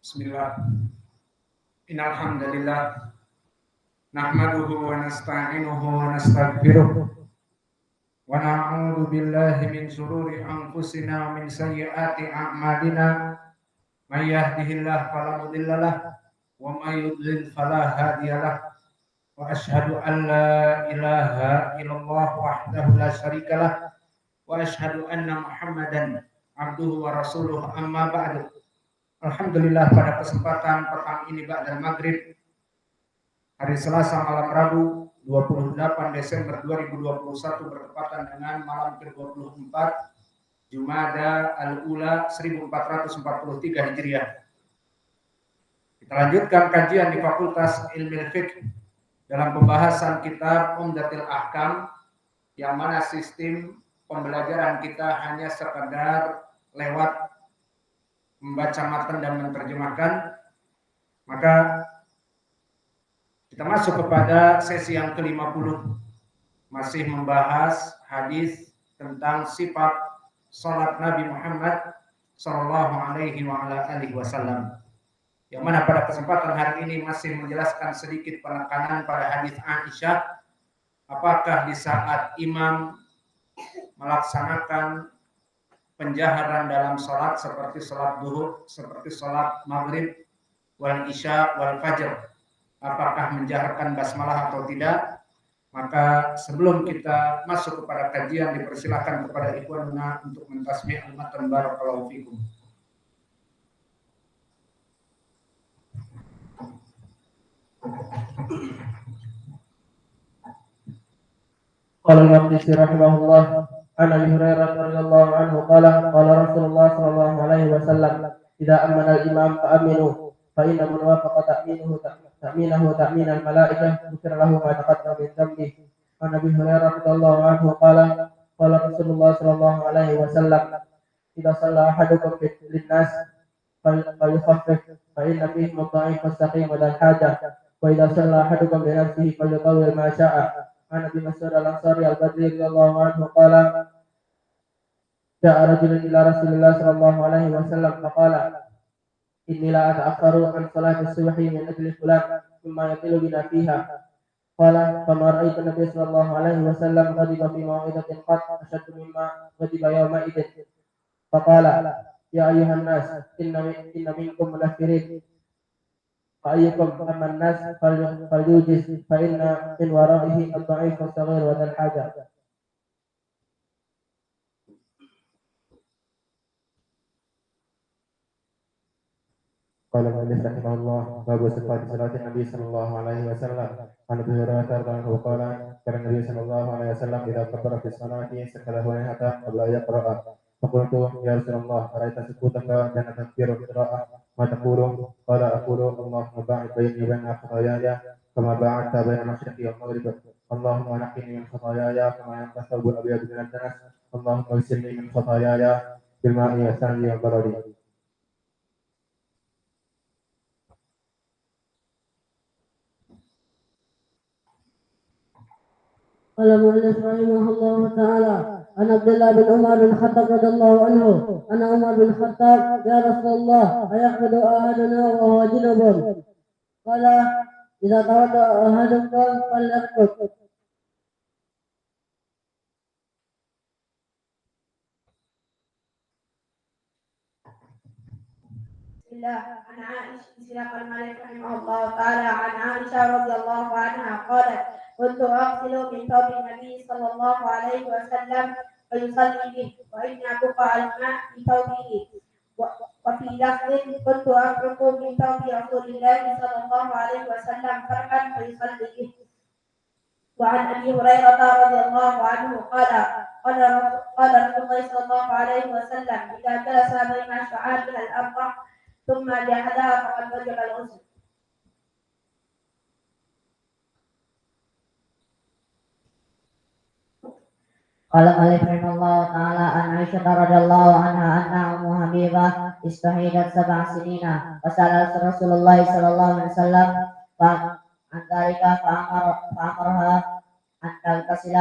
Bismillah. Innal hamdalillah nahmaduhu wa nasta'inuhu wa nastaghfiruh wa na'udzu billahi min shururi anfusina wa min sayyiati a'malina. May yahdihillahu fala mudhillalah wa may yudlil fala hadiyalah. Wa asyhadu an la ilaha illallah wahdahu la syarikalah wa asyhadu anna Muhammadan abduhu wa rasuluh, amma ba'du. Alhamdulillah, pada kesempatan petang ini ba'dal maghrib hari Selasa malam Rabu 28 Desember 2021 bertepatan dengan malam ke-24 Jumada Al-Ula 1443 Hijriah. Kita lanjutkan kajian di Fakultas Ilmu Fiqh dalam pembahasan kitab Umdatul Ahkam, yang mana sistem pembelajaran kita hanya sekadar lewat membaca matan dan menerjemahkan. Maka kita masuk kepada sesi yang ke-50, masih membahas hadis tentang sifat salat Nabi Muhammad sallallahu alaihi wasallam, yang mana pada kesempatan hari ini masih menjelaskan sedikit penekanan pada hadis Aisyah, apakah di saat imam melaksanakan penjaharan dalam salat seperti salat duhur, seperti salat maghrib, wal isya, wal fajr, apakah menjaharkan basmalah atau tidak. Maka sebelum kita masuk kepada kajian, dipersilakan kepada ikhwanuna untuk mentasmi' al-matan. Barakallahu fikum. Qala al-Maqdisi rahimahullah an Abi Hurairah radhiyallahu anhu qala Rasulullah sallallahu alaihi wasallam idza amana al-imam fa aminu fa inna man wafaqa ta'minahu ta'min al-malaikah ghufira lahu ma taqaddama min dhanbihi. An Abi Hurairah radhiyallahu anhu qala Rasulullah sallallahu alaihi wasallam idza shalla ahadukum lin-nas falyukhaffif fa inna fihi mudha'if fastaqim wa al-hajah wa idza shalla ahadukum li nafsihi falyutawwil ma sha'a. An Abi Mas'ud al-Ansari al-Badri radhiyallahu anhu qala ja'a rajulun ila Rasulillah sallallahu alaihi wasallam faqala inni la ata'akharu an salati subhi min ajli fulan thumma yatilu bina fiha. Qala fama ra'aytu Nabiy sallallahu alaihi wasallam ghadiba fi maw'idatin qat ashaddu mimma ghadiba yawma idin. Faqala ya ayyuhan nas inna minkum munaffirin فأيكم أما الناس فليوجز فإن من ورائه الضعيف والصغير وذا الحاجة. قال المؤلف رحمه الله باب صفات صلاة النبي صلى الله عليه وسلم. عن أبي هريرة رضي الله عنه قال كان النبي صلى الله عليه وسلم إذا كبر في الصلاة سكت هنيهة قبل أن يقرأ. فقلت يا رسول الله أرأيت سكوتك كان تكبير القراءة ما تقول؟ قال أقول اللهم باعد بيني وبين خطاياي كما باعدت بين المشرق والمغرب. اللهم نقني من خطاياي كما ينقى الثوب الأبيض من الدنس. اللهم اغسلني من خطاياي بالماء والثلج والبرد. قال المؤلف رحمه الله تعالى عن عبد الله بن عمر بن الخطاب رضي الله عنه أن عمر بن الخطاب يا رسول الله أيعبد أحدنا وهو جنب؟ قال إذا توضأ أحدكم فليرقد. عن عائشة سياق الملك رحمه الله تعالى عن عائشة رضي الله عنها قالت كنت أغسل من ثوب النبي صلى الله عليه وسلم فيصلي به وإني أبقى الماء في ثوبه. وفي لفظ كنت أفرق من ثوب رسول الله صلى الله عليه وسلم فرقا فيصلي به. وعن أبي هريرة رضي الله عنه قال رسول الله صلى الله عليه وسلم إذا جلس بين شعابها الأربع ثم جحدها فقد وجب الغسل. قال المؤلف رحمه الله تعالى عن عائشة رضي الله عنها أن أم حبيبة استحيدت 7 سنين فسألت رسول الله صلى الله عليه وسلم عن ذلك فأمرها أن تغتسل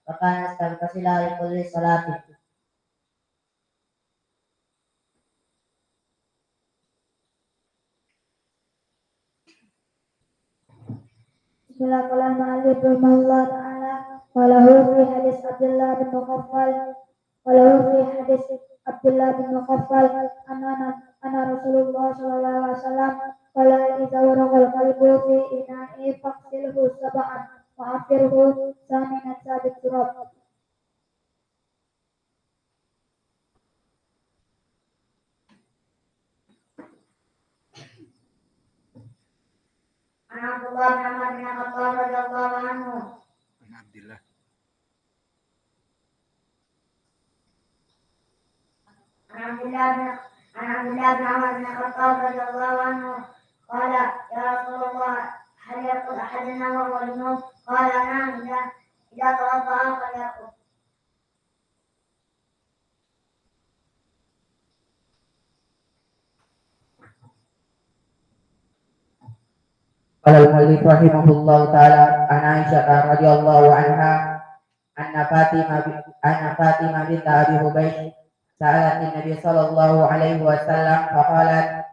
فكانت تغتسل لكل صلاة. Bismillah qala ma'alif rahimahullah ta'ala walahu fi hadis Abdullah bin Mughaffal anna Rasulullah sallallahu alaihi wasallam qala idza waragal qalbu fi ina'i faqsilhu sab'an wa afirhu saminan sabit turab. An Abdullah bin Amr bin Khattab radhiyallahu anhu. An Abdillah. An Abdullah bin Amr bin Khattab radhiyallahu anhu qala ya Rasulullah hal yaqul ahaduna wa huwa junub qala na'am idza tawadda'a falyaqul. Qala al-muallif rahimahullahu ta'ala an Aisyah radhiyallahu anha anna Fatimah bint Abi Hubaysh sa'alat an-nabiy sallallahu alaihi wasallam faqalat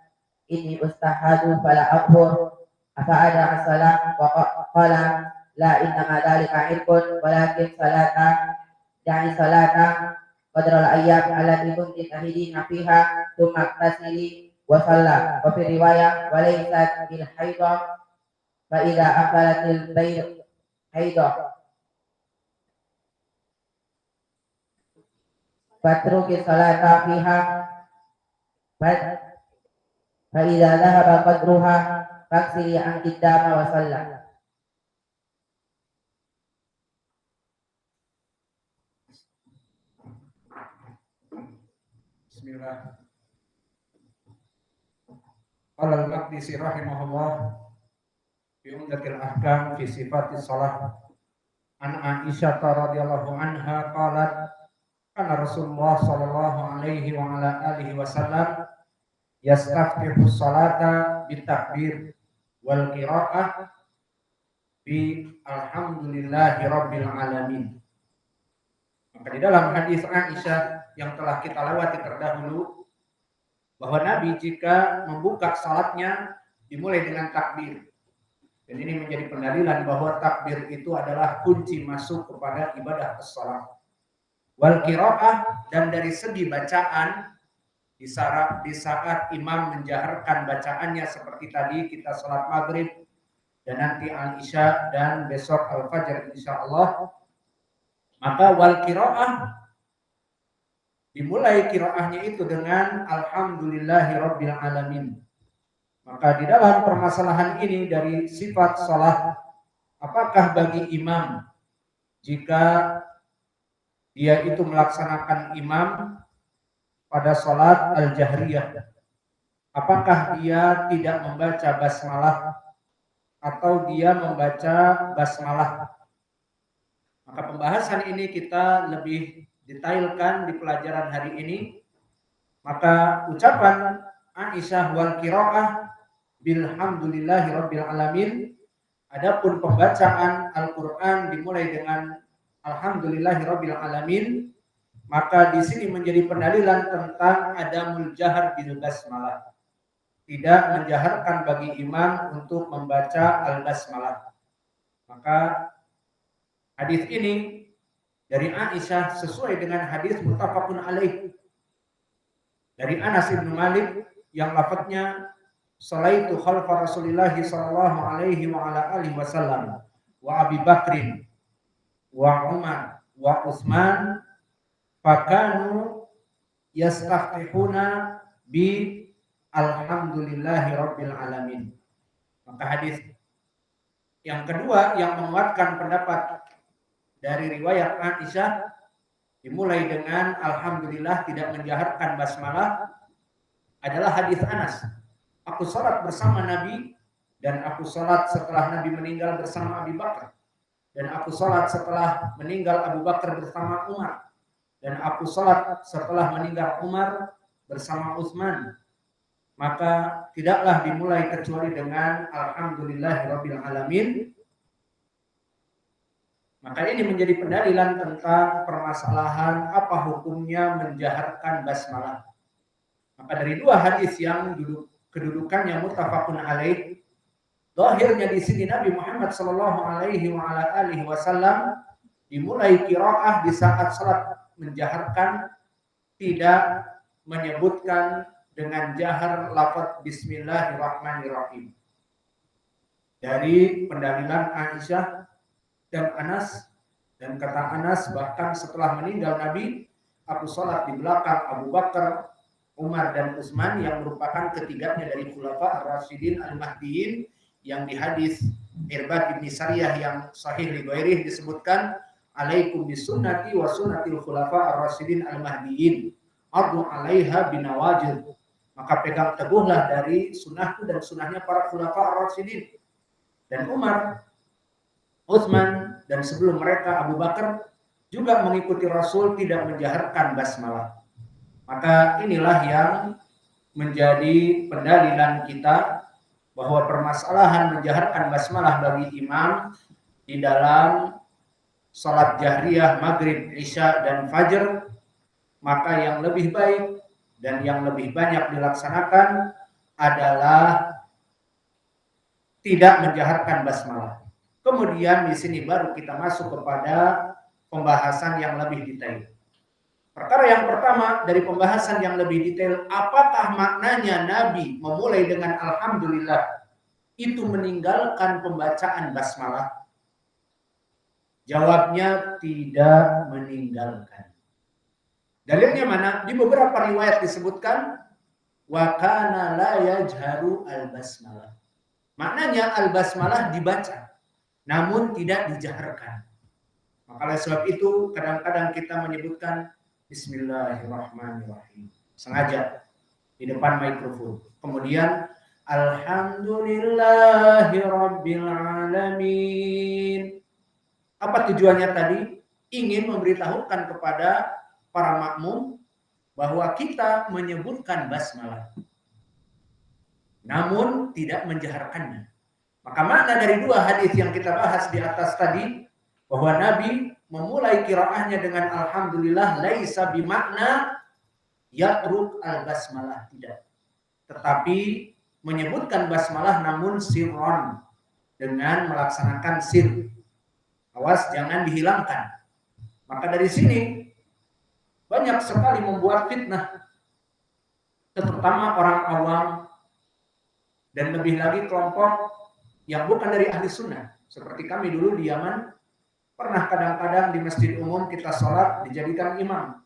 inni ustahadu fala akhur afa'ada as-salam wa qala la innama dhalika irkun walakin salata qadra al-ayyam allati kunti tahidina fiha thumma tasili wa salla wa fi riwayah wa laysat bil haidah fa idza akalatil bayt haidah fatruki salata fiha fa idza dhahaba qadruha faksili an qidama wa salla. Bismillah. Qala al-Maqdisi rahimahullah fi Umdatil Ahkam fi sifatis shalah an Aisyah radhiyallahu anha qalat kana Rasulullah sallallahu alaihi wa ala alihi wasallam yastaftihu sholata bitakbir wal qiraah bi alhamdulillahi rabbil alamin. Maka di dalam hadis Aisyah yang telah kita lewati terdahulu bahwa Nabi jika membuka salatnya dimulai dengan takbir. Dan ini menjadi pendalilan bahwa takbir itu adalah kunci masuk kepada ibadah as-shalah. Wal qiraah, dan dari segi bacaan di saat imam menjaharkan bacaannya seperti tadi kita salat maghrib dan nanti al-isya dan besok al-fajr insyaallah, maka wal qiraah dimulai qiraahnya itu dengan alhamdulillahi rabbil alamin. Maka di dalam permasalahan ini dari sifat salat, apakah bagi imam jika dia itu melaksanakan imam pada salat al-jahriyah, apakah dia tidak membaca basmalah atau dia membaca basmalah? Maka pembahasan ini kita lebih detailkan di pelajaran hari ini. Maka ucapan Aisyah wal qiraah bilhamdulillahi rabbil alamin, adapun pembacaan Al-Qur'an dimulai dengan alhamdulillahi rabbil alamin, maka di sini menjadi pendalilan tentang adamul jahar bil basmalah, tidak menjaharkan bagi imam untuk membaca al-basmalah. Maka hadis ini dari Aisyah sesuai dengan hadis muttafaqun alaih dari Anas bin Malik yang lafadznya salaitu khalfa Rasulillah sallallahu alaihi wa ala alihi wasallam wa Abi Bakrin wa Umar wa Utsman fakanu yastaftihuna bi alhamdulillahi rabbil alamin. Maka hadis yang kedua yang menguatkan pendapat dari riwayat Aisyah dimulai dengan alhamdulillah tidak menjaharkan basmalah adalah hadis Anas. Aku salat bersama Nabi dan aku salat setelah Nabi meninggal bersama Abu Bakar, dan aku salat setelah meninggal Abu Bakar bersama Umar, dan aku salat setelah meninggal Umar bersama Utsman. Maka tidaklah dimulai kecuali dengan alhamdulillahirabbil alamin. Maka ini menjadi pendalilan tentang permasalahan apa hukumnya menjaharkan basmalah. Maka dari dua hadis yang kedudukannya muttafaqun alaih, Zahirnya di sini Nabi Muhammad sallallahu alaihi wasallam dimulai qiraah di saat salat menjaharkan, tidak menyebutkan dengan jahar lafaz bismillahirrahmanirrahim. Dari pendalilan Aisyah dan Anas, dan kata Anas bahkan setelah meninggal Nabi, aku salat di belakang Abu Bakar, Umar dan Utsman yang merupakan ketiganya dari khulafa ar-rasyidin al-mahdiyyin, yang di hadis Irbad bin Sariyah yang sahih li ghairihi disebutkan, alaikum bisunnati wa sunnatil khulafa ar-rasyidin al-mahdiyyin addu 'alaiha binawajid. Maka pegang teguhlah dari sunnahku dan sunnahnya para khulafa ar-rasyidin. Dan Umar, Utsman dan sebelum mereka Abu Bakar juga mengikuti Rasul tidak menjaharkan basmalah. Maka inilah yang menjadi pendalilan kita bahwa permasalahan menjaharkan basmalah bagi imam di dalam salat jahriyah maghrib, isya dan fajar, maka yang lebih baik dan yang lebih banyak dilaksanakan adalah tidak menjaharkan basmalah. Kemudian di sini baru kita masuk kepada pembahasan yang lebih detail. Perkara yang pertama dari pembahasan yang lebih detail, apakah maknanya Nabi memulai dengan alhamdulillah itu meninggalkan pembacaan basmalah? Jawabnya tidak meninggalkan. Dalilnya mana? Di beberapa riwayat disebutkan wa kana la yajharu al-basmalah. Maknanya al-basmalah dibaca namun tidak dijaharkan. Maka oleh sebab itu kadang-kadang kita menyebutkan bismillahirrahmanirrahim sengaja di depan mikrofon. Kemudian alhamdulillahirabbil alamin. Apa tujuannya tadi? Ingin memberitahukan kepada para makmum bahwa kita menyebutkan basmalah namun tidak menjaharkannya. Maka makna dari dua hadis yang kita bahas di atas tadi, bahwa Nabi memulai qiraahnya dengan alhamdulillah laisa bimakna yatruk al-basmalah, tidak. Tetapi menyebutkan basmalah namun sirron, dengan melaksanakan sir. Awas jangan dihilangkan. Maka dari sini banyak sekali membuat fitnah, terutama orang awam dan lebih lagi kelompok yang bukan dari ahli sunnah. Seperti kami dulu di Yaman, pernah kadang-kadang di masjid umum kita sholat dijadikan imam.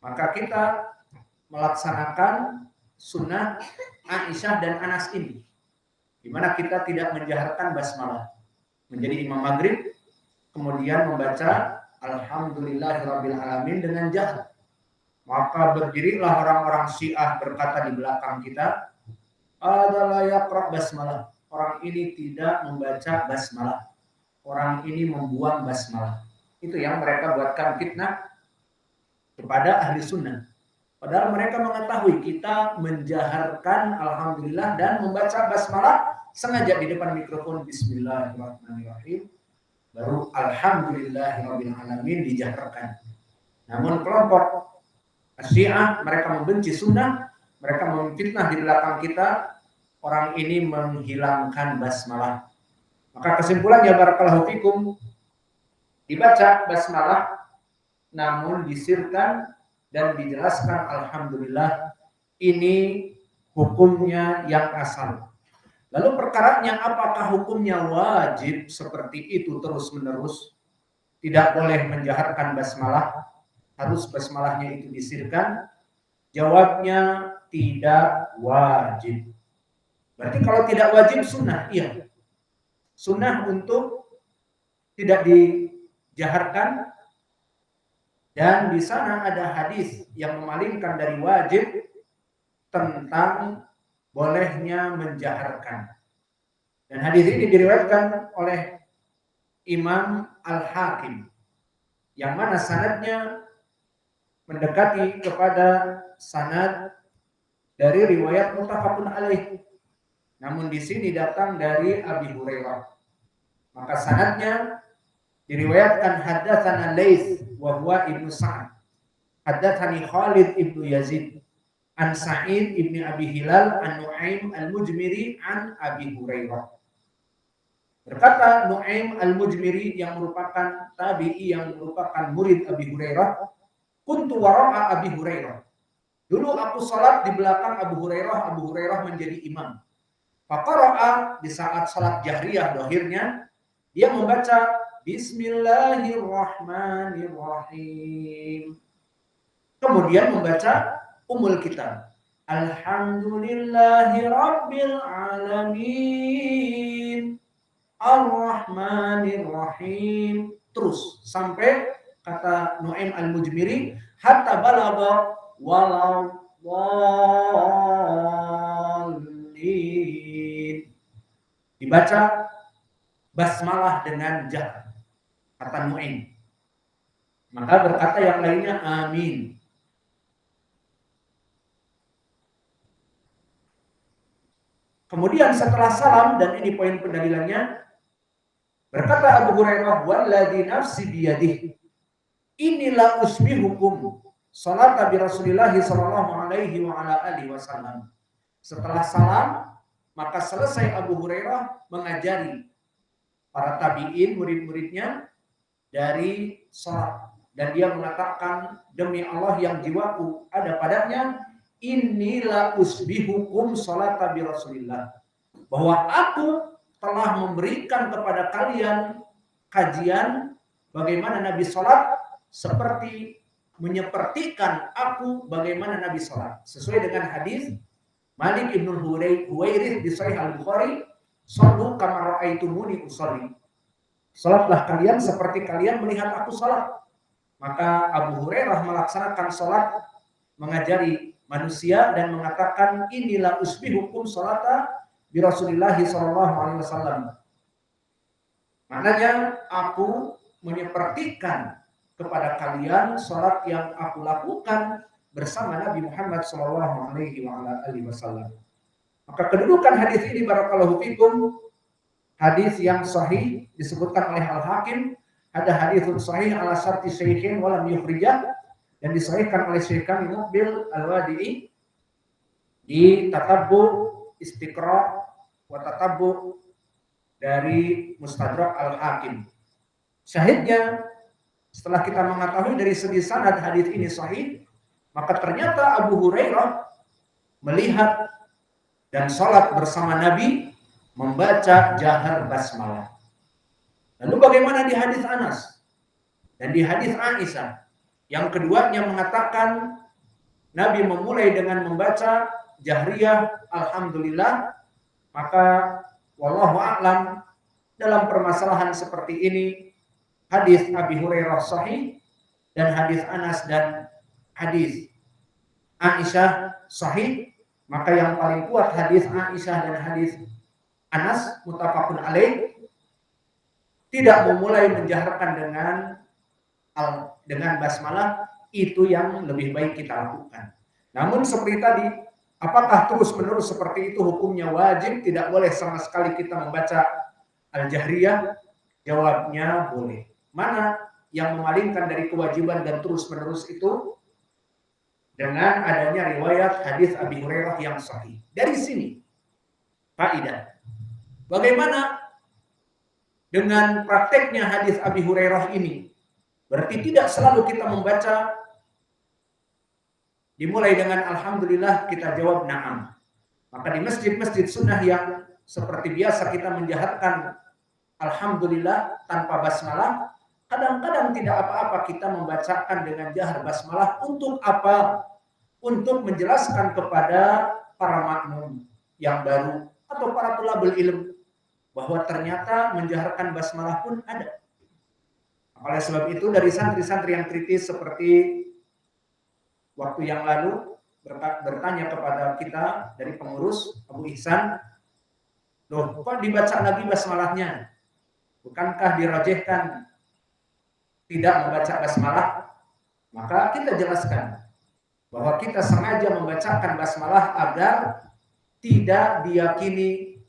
Maka kita melaksanakan sunnah Aisyah dan Anas ini, di mana kita tidak menjaharkan basmalah. Menjadi imam maghrib, kemudian membaca alhamdulillahirabbil alamin dengan jahar. Maka berdirilah orang-orang Syiah berkata di belakang kita, adalah yaqra basmalah. Orang ini tidak membaca basmalah. Orang ini membuang basmalah. Itu yang mereka buatkan fitnah kepada ahli sunnah. Padahal mereka mengetahui kita menjaharkan alhamdulillah dan membaca basmalah sengaja di depan mikrofon bismillahirrahmanirrahim. Baru alhamdulillahirabbil alamin dijaharkan. Namun kelompok Syiah mereka membenci sunnah, mereka memfitnah di belakang kita, orang ini menghilangkan basmalah. Maka kesimpulannya barakallahu fikum, dibaca basmalah namun disirkan dan dijelaskan alhamdulillah, ini hukumnya yang asal. Lalu perkaranya apakah hukumnya wajib seperti itu terus-menerus? Tidak boleh menjaharkan basmalah, harus basmalahnya itu disirkan? Jawabnya tidak wajib. Berarti kalau tidak wajib sunnah, iya. Sunnah untuk tidak dijaharkan, dan di sana ada hadis yang memalingkan dari wajib tentang bolehnya menjaharkan. Dan hadis ini diriwayatkan oleh Imam Al-Hakim, yang mana sanadnya mendekati kepada sanad dari riwayat muttafaqun alaih. Namun di sini datang dari Abi Hurairah. Maka sanadnya diriwayatkan haddatsana Laits wa huwa ibnu Sa'ad. Haddatsani Khalid ibnu Yazid an Sa'id ibni Abi Hilal an Nu'aim al-Mujmiri an Abi Hurairah. Berkata Nu'aim al-Mujmiri yang merupakan tabi'i yang merupakan murid Abi Hurairah, kuntu wara'a Abi Hurairah. Dulu aku salat di belakang Abu Hurairah menjadi imam. Faqara'a, di saat salat jahriyah dohirnya, dia membaca Bismillahirrahmanirrahim. Kemudian membaca Ummul Kitab. Alhamdulillahi Rabbil Alamin. Ar-Rahmanir-Rahim. Terus sampai kata Nu'aim al-Mujmiri, hatta balagha walau dhalin. Dibaca basmalah dengan jah, kata Nu'aim. Maka berkata yang lainnya amin. Kemudian setelah salam, dan ini poin pendalilannya, berkata Abu Hurairah, walladzi nafsi biyadihi, inilah usbihukum salat Nabi Rasulullah sallallahu alaihi wa ala alihi wasallam. Setelah salam, maka selesai Abu Hurairah mengajari para tabi'in, murid-muridnya dari salat, dan dia mengatakan, demi Allah yang jiwaku ada padanya, inilah usbihukum salat Nabi Rasulullah, bahwa aku telah memberikan kepada kalian kajian bagaimana Nabi salat, seperti menyepertikan aku bagaimana Nabi salat, sesuai dengan hadis Malik ibn Huwairith di Sahih Al-Bukhari, "Shallu kama ra'aitumuni usolli." Salatlah kalian seperti kalian melihat aku salat. Maka Abu Hurairah melaksanakan salat, mengajari manusia dan mengatakan, inilah usbihukum salata bi Rasulillah sallallahu alaihi wasallam. Maknanya aku menyepertikan kepada kalian salat yang aku lakukan bersama Nabi Muhammad sallallahu alaihi wasallam. Maka kedudukan hadis ini barakallahu fikum, hadis yang sahih disebutkan oleh Al-Hakim, ada hadis sahih ala syarti syaikhin wa lam yukhrijah, dan disahihkan oleh Syekh Muqbil Al-Wadi'i di Tatabbu Istiqra wa Tatabbu dari Mustadrak Al-Hakim. Syahidnya, setelah kita mengetahui dari segi sanad hadis ini sahih, maka ternyata Abu Hurairah melihat dan salat bersama Nabi membaca jahar basmalah. Lalu bagaimana di hadis Anas dan di hadis Aisyah? Yang keduanya mengatakan Nabi memulai dengan membaca jahriyah alhamdulillah. Maka wallahu a'lam, dalam permasalahan seperti ini hadis Abi Hurairah sahih dan hadis Anas dan hadis Aisyah sahih. Maka yang paling kuat hadis Aisyah dan hadis Anas muttafaqun alaih, tidak memulai menjaharkan dengan basmalah, itu yang lebih baik kita lakukan. Namun seperti tadi, apakah terus-menerus seperti itu hukumnya wajib? Tidak boleh sama sekali kita membaca al-jahriyah. Jawabnya boleh. Mana yang memalingkan dari kewajiban dan terus-menerus itu? Dengan adanya riwayat hadis Abi Hurairah yang sahih. Dari sini faedah. Bagaimana dengan prakteknya hadis Abi Hurairah ini? Berarti tidak selalu kita membaca dimulai dengan alhamdulillah kita jawab na'am. Maka di masjid-masjid sunnah yang seperti biasa kita menjaharkan alhamdulillah tanpa basmalah, kadang-kadang tidak apa-apa kita membacakan dengan jahar basmalah. Untuk apa? Untuk menjelaskan kepada para makmum yang baru atau para thalabul ilm bahwa ternyata menjaharkan basmalah pun ada. Oleh sebab itu, dari santri-santri yang kritis seperti waktu yang lalu bertanya kepada kita dari pengurus Abu Ihsan, loh kok dibaca lagi basmalahnya? Bukankah dirajihkan tidak membaca basmalah? Maka kita jelaskan bahwa kita sengaja membacakan basmalah agar tidak diyakini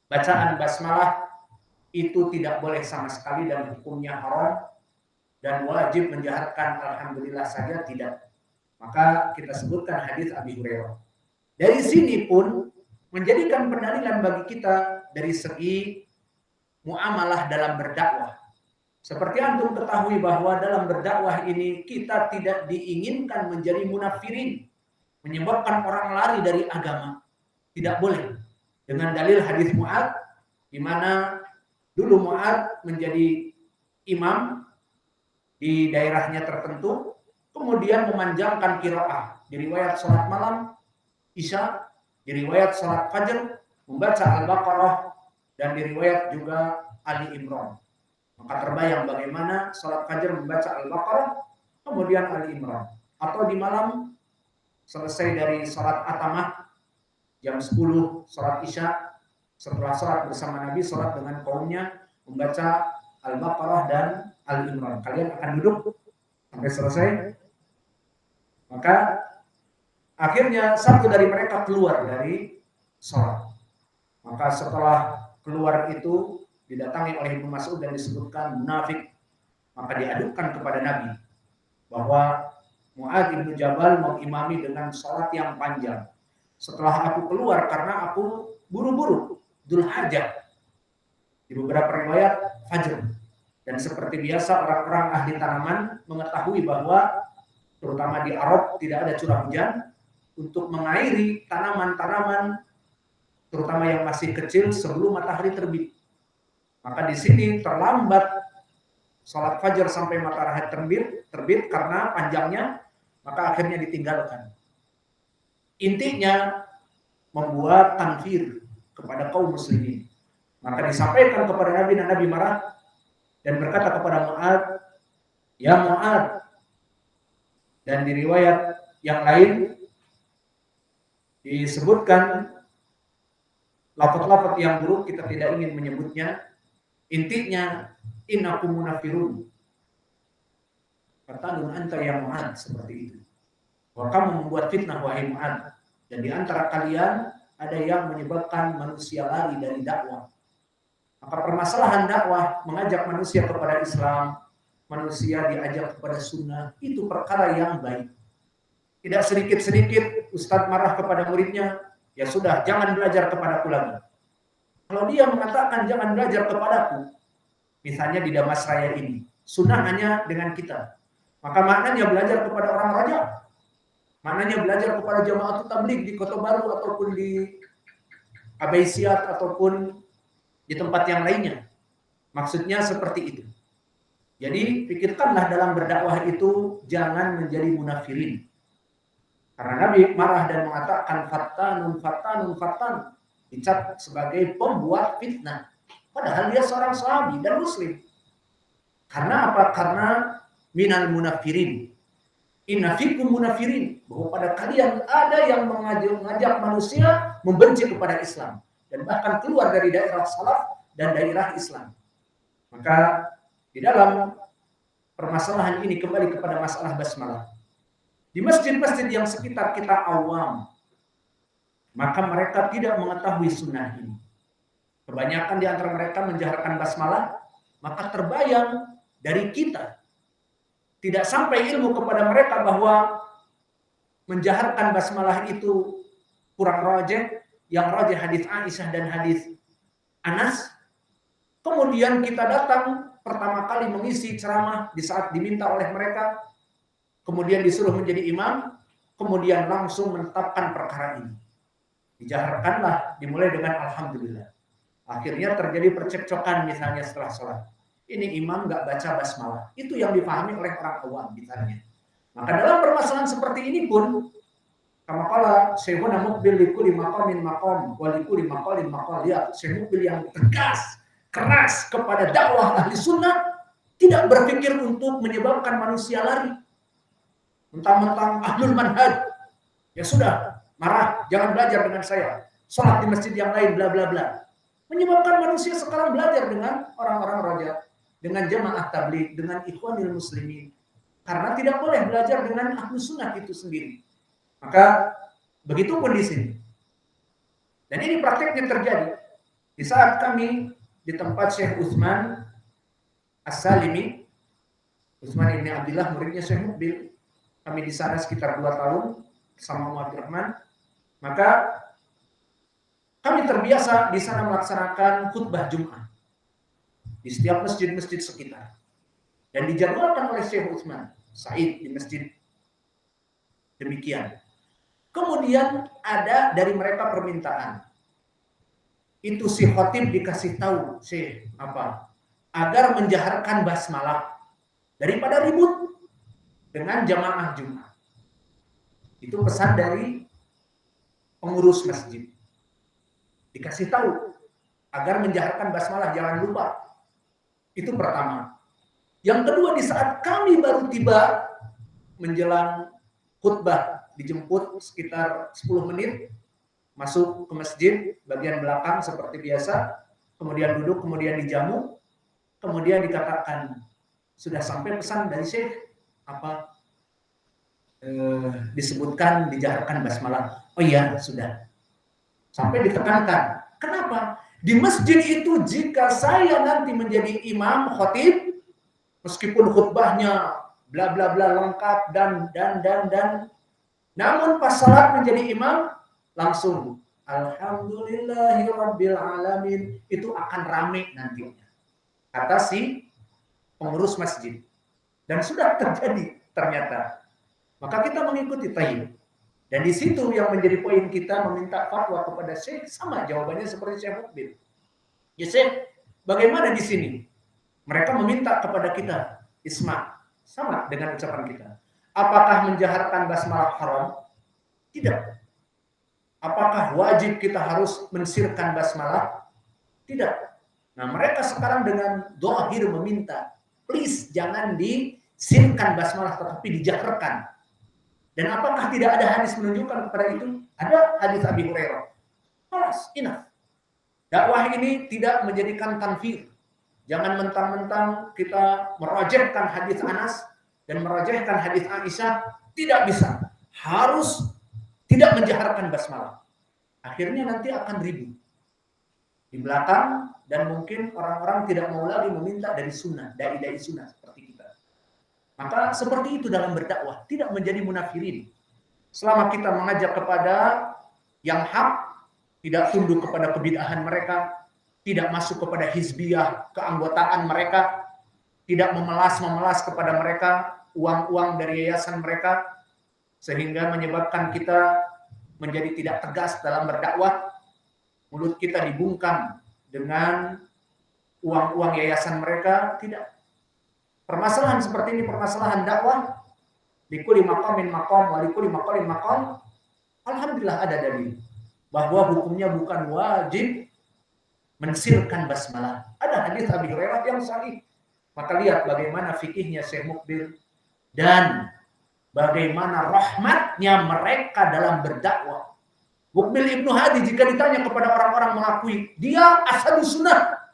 bacaan basmalah itu tidak boleh sama sekali dan hukumnya haram dan wajib menjaharkan alhamdulillah saja, tidak. Maka kita sebutkan hadis Abi Hurairah. Dari sini pun menjadikan pendalilan bagi kita dari segi muamalah dalam berdakwah. Seperti antum ketahui bahwa dalam berdakwah ini kita tidak diinginkan menjadi munafirin, menyebabkan orang lari dari agama. Tidak boleh. Dengan dalil hadis Mu'adz, di mana dulu Mu'adz menjadi imam di daerahnya tertentu, kemudian memanjangkan qiraah. Di riwayat salat malam, Isya, di riwayat salat Fajr, membaca Al-Baqarah, dan di riwayat juga Ali Imran. Maka terbayang bagaimana salat Fajr membaca Al-Baqarah, kemudian Ali Imran. Atau di malam, selesai dari salat Atamah, jam 10 salat Isya, setelah salat bersama Nabi, salat dengan kaumnya, membaca Al-Baqarah dan Al-Imran. Kalian akan duduk sampai selesai. Maka akhirnya satu dari mereka keluar dari salat. Maka setelah keluar itu didatangi oleh Ibnu Mas'ud dan disebutkan munafik. Maka diadukan kepada Nabi bahwa Mu'adz bin Jabal mengimami dengan salat yang panjang. Setelah aku keluar karena aku buru-buru Dzul Hajjah. Di beberapa riwayat Fajr. Dan seperti biasa orang-orang ahli tanaman mengetahui bahwa terutama di Arab tidak ada curah hujan untuk mengairi tanaman-tanaman terutama yang masih kecil sebelum matahari terbit. Maka di sini terlambat salat Fajr sampai matahari terbit karena panjangnya, maka akhirnya ditinggalkan. Intinya membuat tanfir kepada kaum muslimin. Maka disampaikan kepada Nabi dan Nabi marah dan berkata kepada Mu'adz, "Ya Mu'adz." Dan di riwayat yang lain disebutkan lafaz-lafaz yang buruk, kita tidak ingin menyebutnya. Intinya innakum munafirun. Fatanun anta ya Mu'adz, seperti itu. Bahwa kamu membuat fitnah wahai Mu'adz. Dan di antara kalian ada yang menyebabkan manusia lari dari dakwah. Maka permasalahan dakwah mengajak manusia kepada Islam, manusia diajak kepada sunnah, itu perkara yang baik. Tidak sedikit-sedikit Ustadz marah kepada muridnya, ya sudah, jangan belajar kepadaku lagi. Kalau dia mengatakan jangan belajar kepadaku, misalnya di Damas Raya ini, sunnah hanya dengan kita. Maka maknanya belajar kepada orang raja. Maknanya belajar kepada jamaah tabligh di Kota Baru ataupun di Abaisiyat ataupun di tempat yang lainnya. Maksudnya seperti itu. Jadi pikirkanlah dalam berdakwah itu jangan menjadi munafirin. Karena Nabi marah dan mengatakan fattanun, dicap sebagai pembuat fitnah. Padahal dia seorang sahabi dan muslim. Karena apa? Karena minal munafirin. Inna fikum munafirin. Bahwa pada kalian ada yang mengajak manusia membenci kepada Islam. Dan bahkan keluar dari daerah salaf dan daerah Islam. Maka di dalam permasalahan ini kembali kepada masalah basmalah. Di masjid-masjid yang sekitar kita awam, maka mereka tidak mengetahui sunnah ini. Kebanyakan di antara mereka menjaharkan basmalah, maka terbayang dari kita. Tidak sampai ilmu kepada mereka bahwa menjaharkan basmalah itu kurang rajih, yang rajih hadis Aisyah dan hadis Anas. Kemudian kita datang pertama kali mengisi ceramah di saat diminta oleh mereka, kemudian disuruh menjadi imam, kemudian langsung menetapkan perkara ini. Dijaharkanlah, dimulai dengan alhamdulillah. Akhirnya terjadi percekcokan misalnya setelah sholat. Ini imam nggak baca basmalah. Itu yang dipahami oleh orang awam misalnya. Maka dalam permasalahan seperti ini pun, kama qala Syekhuna Muqbil likulli maqamin maqam wa likulli maqalin maqal. Ya, Syekh Muqbil yang tegas, keras kepada dakwah ahli sunnah, tidak berpikir untuk menyebabkan manusia lari. Mentang-mentang ahlul manhaj, ya sudah, marah, jangan belajar dengan saya. Sholat di masjid yang lain, bla bla bla. Menyebabkan manusia sekarang belajar dengan orang-orang raja, dengan jamaah tabligh, dengan ikhwanil muslimin. Karena tidak boleh belajar dengan ahlu sunnah itu sendiri. Maka begitu pun di sini. Dan ini prakteknya terjadi. Di saat kami di tempat Syekh Utsman As-Salimi, Utsman ibn Abdillah muridnya Syekh Muqbil, kami di sana sekitar 2 tahun bersama Muhammad Rahman. Maka kami terbiasa di sana melaksanakan khutbah Jumat. di setiap masjid-masjid sekitar. Dan dijadwalkan oleh Syekh Utsman Said di masjid demikian. Kemudian ada dari mereka permintaan. Itu si khatib dikasih tahu, Syekh agar menjaharkan basmalah daripada ribut dengan jamaah Jumat. Itu pesan dari pengurus masjid. Dikasih tahu agar menjaharkan basmalah, jangan lupa. Itu pertama. Yang kedua, di saat kami baru tiba menjelang khutbah, dijemput sekitar 10 menit, masuk ke masjid bagian belakang seperti biasa, kemudian duduk, kemudian dijamu, kemudian dikatakan sudah sampai pesan dari Syekh disebutkan dijaharkan basmalah. Oh iya, sudah. Sampai ditekankan. Kenapa? Di masjid itu jika saya nanti menjadi imam khatib, meskipun khutbahnya bla bla bla lengkap dan namun pas salat menjadi imam langsung alhamdulillahirabbil alamin, itu akan rame nantinya, kata si pengurus masjid. Dan sudah terjadi ternyata. Maka kita mengikuti tayyib. Dan di situ yang menjadi poin kita meminta fatwa kepada Syekh, sama jawabannya seperti Syekh Mukbil. Ya Syekh, bagaimana di sini? Mereka meminta kepada kita isma, sama dengan ucapan kita. Apakah menjaharkan basmalah haram? Tidak. Apakah wajib kita harus mensirkan basmalah? Tidak. Nah, mereka sekarang dengan dhahir meminta, please jangan disirkan basmalah tetapi dijaharkan. Dan apakah tidak ada hadis menunjukkan kepada itu? Ada hadis Abi Hurairah. Halas, enough. Dakwah ini tidak menjadikan tanfir. Jangan mentang-mentang kita merajahkan hadis Anas dan merajahkan hadis Aisyah. Tidak bisa. Harus tidak menjaharkan basmalah. Akhirnya nanti akan ribut di belakang, dan mungkin orang-orang tidak mau lagi meminta dari sunnah, dai-dai sunnah seperti kita. Maka seperti itu dalam berdakwah, tidak menjadi munafirin. Selama kita mengajak kepada yang hak, tidak tunduk kepada kebid'ahan mereka, tidak masuk kepada hizbiyah, keanggotaan mereka, tidak memelas kepada mereka uang-uang dari yayasan mereka, sehingga menyebabkan kita menjadi tidak tegas dalam berdakwah. Mulut kita dibungkam dengan uang-uang yayasan mereka, tidak. Permasalahan seperti ini, permasalahan dakwah, likuli maqamin maqam wa likuli maqalin maqam. Alhamdulillah ada dalil bahwa hukumnya bukan wajib mensirkan basmalah. Ada hadis Abi Hurairah yang sahih. Maka lihat bagaimana fikihnya Syekh Mukbil dan bagaimana rahmatnya mereka dalam berdakwah. Mukbil Ibnu Hadi jika ditanya kepada orang-orang mengakui dia asadus sunnah,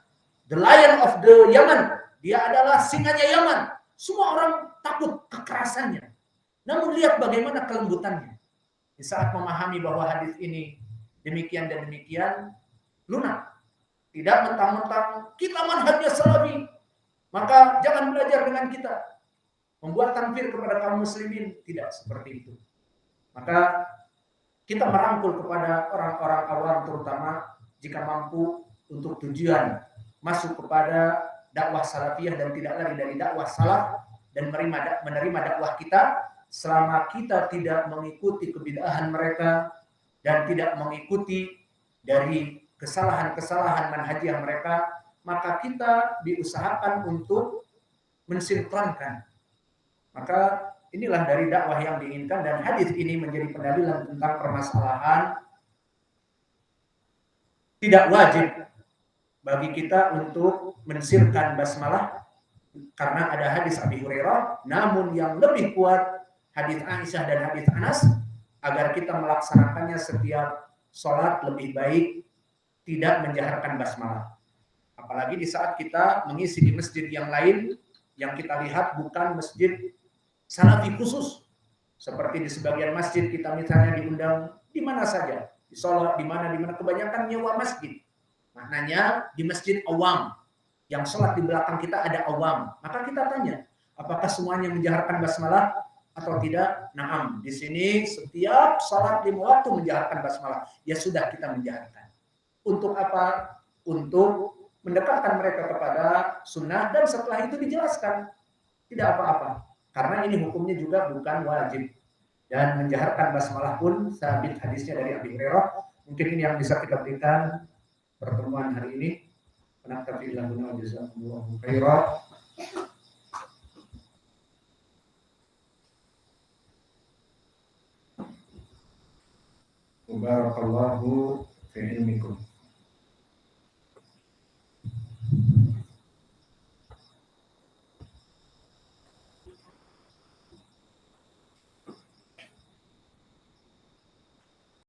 the lion of the Yaman, dia adalah singanya Yaman. Semua orang takut kekerasannya. Namun lihat bagaimana kelembutannya. Di saat memahami bahwa hadis ini demikian dan demikian, lunak. Tidak mentang-mentang kita manhajnya salafi, maka jangan belajar dengan kita. Membuat tanfir kepada kaum muslimin, tidak seperti itu. Maka kita merangkul kepada orang-orang awam terutama jika mampu untuk tujuan masuk kepada dakwah salafiyah dan tidak lari dari dakwah salaf dan menerima dakwah kita selama kita tidak mengikuti kebid'ahan mereka dan tidak mengikuti dari kesalahan-kesalahan manhajiyah mereka, maka kita diusahakan untuk mensinkronkan. Maka inilah dari dakwah yang diinginkan, dan hadis ini menjadi pendalilan tentang permasalahan tidak wajib bagi kita untuk mensirkan basmalah karena ada hadis Abi Hurairah, namun yang lebih kuat hadis Aisyah dan hadis Anas agar kita melaksanakannya setiap sholat lebih baik tidak menjaharkan basmalah. Apalagi di saat kita mengisi di masjid yang lain yang kita lihat bukan masjid salafi khusus. Seperti di sebagian masjid kita misalnya diundang di mana saja, di Solo, di mana kebanyakan nyewa masjid. Maknanya di masjid awam, yang sholat di belakang kita ada awam. Maka kita tanya, apakah semuanya menjaharkan basmalah atau tidak? Naam, di sini setiap sholat 5 waktu menjaharkan basmalah. Ya sudah, kita menjaharkan. Untuk apa? Untuk mendekatkan mereka kepada sunnah, dan setelah itu dijelaskan tidak apa-apa karena ini hukumnya juga bukan wajib. Dan menjaharkan basmalah pun sabit hadisnya dari Abi Hurairah. Mungkin ini yang bisa kita berikan pertemuan hari ini. Naktafi lahuna jazakumullahu khairan. Barakallahu fi ilmikum.